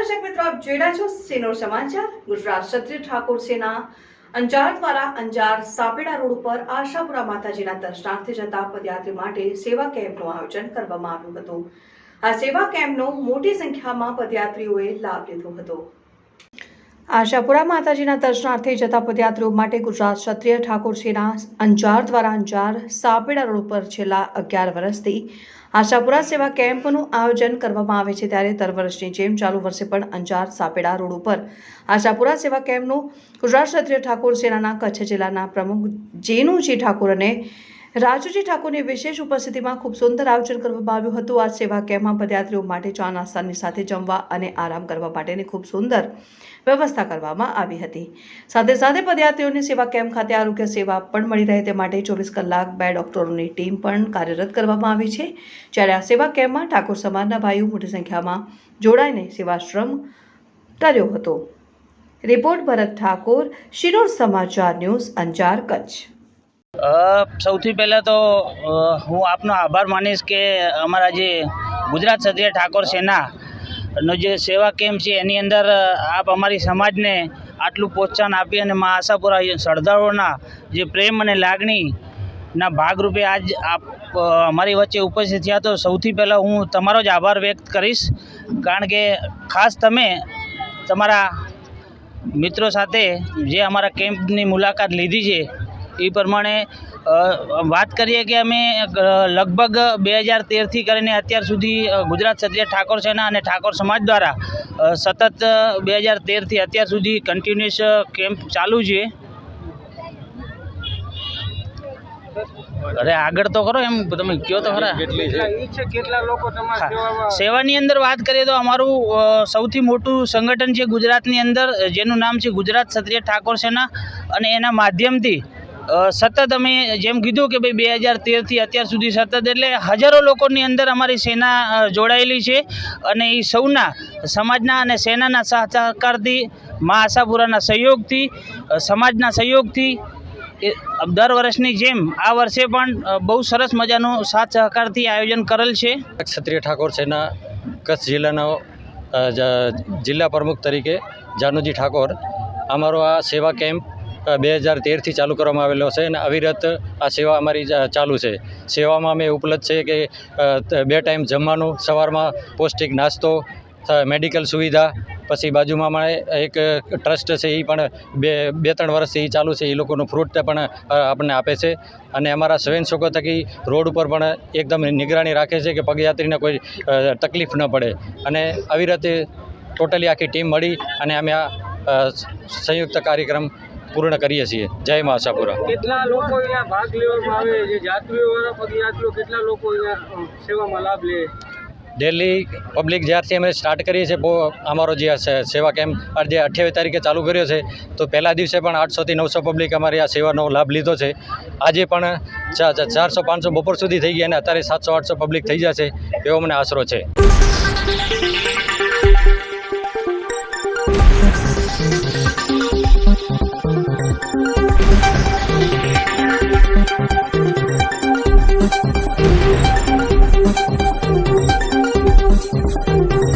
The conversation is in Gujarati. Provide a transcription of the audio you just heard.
દર્શક મિત્રો, આપ જોઈ રહ્યા છો સેનોર સમાચાર। ગુજરાત ક્ષત્રિય ઠાકોર સેના અંજાર દ્વારા અંજાર સાપેડા રોડ ઉપર આશાપુરા માતાજીના દર્શનાર્થે જતા પદયાત્રી માટે સેવા કેમ્પનું આયોજન કરવામાં આવ્યું હતું। આ સેવા કેમ્પનો મોટી સંખ્યામાં પદયાત્રીઓએ લાભ લીધો હતો। આશાપુરા માતાજીના દર્શનાર્થે જતા પદયાત્રીઓ માટે ગુજરાત ક્ષત્રિય ઠાકોર સેના અંજાર દ્વારા અંજાર સાપેડા રોડ પર છેલ્લા 11 વર્ષથી આશાપુરા સેવા કેમ્પનું આયોજન કરવામાં આવે છે। ત્યારે દર વર્ષની જેમ ચાલુ વર્ષે પણ અંજાર સાપેડા રોડ ઉપર આશાપુરા સેવા કેમ્પનું ગુજરાત ક્ષત્રિય ઠાકોર સેનાના કચ્છ જિલ્લાના પ્રમુખ જેનુજી ઠાકોર અને રાજુજી ઠાકોરની વિશેષ ઉપસ્થિતિમાં ખૂબ સુંદર આયોજન કરવામાં આવ્યું હતું। આ સેવા કેમ્પમાં પદયાત્રીઓ માટે ચા નાસ્તાની સાથે જમવા અને આરામ કરવા માટેની ખૂબ સુંદર વ્યવસ્થા કરવામાં આવી હતી। સાથે સાથે પદયાત્રીઓની સેવા કેમ્પ ખાતે આરોગ્ય સેવા પણ મળી રહે તે માટે 24 કલાક 2 ડોક્ટરોની ટીમ પણ કાર્યરત કરવામાં આવી છે। જ્યારે આ સેવા કેમ્પમાં ઠાકોર સમાજના ભાઈઓ મોટી સંખ્યામાં જોડાઈને સેવાશ્રમ કર્યો હતો। રિપોર્ટ ભરત ઠાકોર, શિરોર સમાચાર ન્યૂઝ, અંજાર, કચ્છ। સૌથી પહેલાં તો હું આપનો આભાર માનીશ કે અમારા જે ગુજરાત ક્ષત્રિય ઠાકોર સેનાનો જે સેવા કેમ્પ છે એની અંદર આપ અમારી સમાજને આટલું પ્રોત્સાહન આપી અને મા આશાપુરા શ્રદ્ધાળુઓના જે પ્રેમ અને લાગણીના ભાગરૂપે આજ આપ અમારી વચ્ચે ઉપસ્થિત થયા। તો સૌથી પહેલાં હું તમારો જ આભાર વ્યક્ત કરીશ, કારણ કે ખાસ તમે તમારા મિત્રો સાથે જે અમારા કેમ્પની મુલાકાત લીધી છે એ પ્રમાણે વાત કરીએ કે અમે લગભગ 2013થી કરીને અત્યાર સુધી ગુજરાત ક્ષત્રિય ઠાકોર સેના અને ઠાકોર સમાજ દ્વારા સતત 2013થી અત્યાર સુધી કન્ટિન્યુઅસ કેમ્પ ચાલુ છે। અરે આગળ તો કરો, એમ તમે કહો તો ખરા। સેવાની અંદર વાત કરીએ તો અમારું સૌથી મોટું સંગઠન છે ગુજરાતની અંદર, જેનું નામ છે ગુજરાત ક્ષત્રિય ઠાકોર સેના, અને એના માધ્યમથી સતત અમે જેમ કીધું કે ભાઈ 2013થી અત્યાર સુધી સતત એટલે હજારો લોકોની અંદર અમારી સેના જોડાયેલી છે, અને એ સૌના સમાજના અને સેનાના સહકારથી, મા આશાપુરાના સહયોગથી, સમાજના સહયોગથી દર વર્ષની જેમ આ વર્ષે પણ બહુ સરસ મજાનું સાથ સહકારથી આયોજન કરેલ છે। ક્ષત્રિય ઠાકોર સેના કચ્છ જિલ્લાનો જિલ્લા પ્રમુખ તરીકે જાનુજી ઠાકોર અમારો આ સેવા કેમ્પ 2013થી ચાલુ કરવામાં આવેલો છે, અને અવિરત આ સેવા અમારી ચાલુ છે। સેવામાં અમે ઉપલબ્ધ છે કે 2 ટાઈમ જમવાનું, સવારમાં પૌષ્ટિક નાસ્તો, મેડિકલ સુવિધા, પછી બાજુમાં અમારે એક ટ્રસ્ટ છે એ પણ 2-3 વર્ષથી એ ચાલુ છે, એ લોકોનું ફ્રૂટ પણ આપણને આપે છે, અને અમારા સ્વયંસેવકો થકી રોડ ઉપર પણ એકદમ નિગરાની રાખે છે કે પગયાત્રીને કોઈ તકલીફ ન પડે, અને અવિરત ટોટલી આખી ટીમ મળી અને અમે આ સંયુક્ત કાર્યક્રમ પૂર્ણ કરીએ છીએ। જય મા આશાપુરા। કેટલા લોકો અહીંયા ભાગ લેવામાં આવે છે? જાત્રીઓ વાળા પદયાત્રીઓ કેટલા લોકો અહીંયા સેવામાં લાભ લે? ડેલી પબ્લિક જ્યારથી અમે સ્ટાર્ટ કરીએ છીએ અમારો જે સેવા કેમ્પ આજે 28 તારીખે ચાલુ કર્યો છે, તો પહેલા દિવસે પણ 800થી 900 પબ્લિક અમારી આ સેવાનો લાભ લીધો છે। આજે પણ 400-500 બપોર સુધી થઈ ગયા, અને અત્યારે 700-800 પબ્લિક થઈ જશે એવો મને આશરો છે।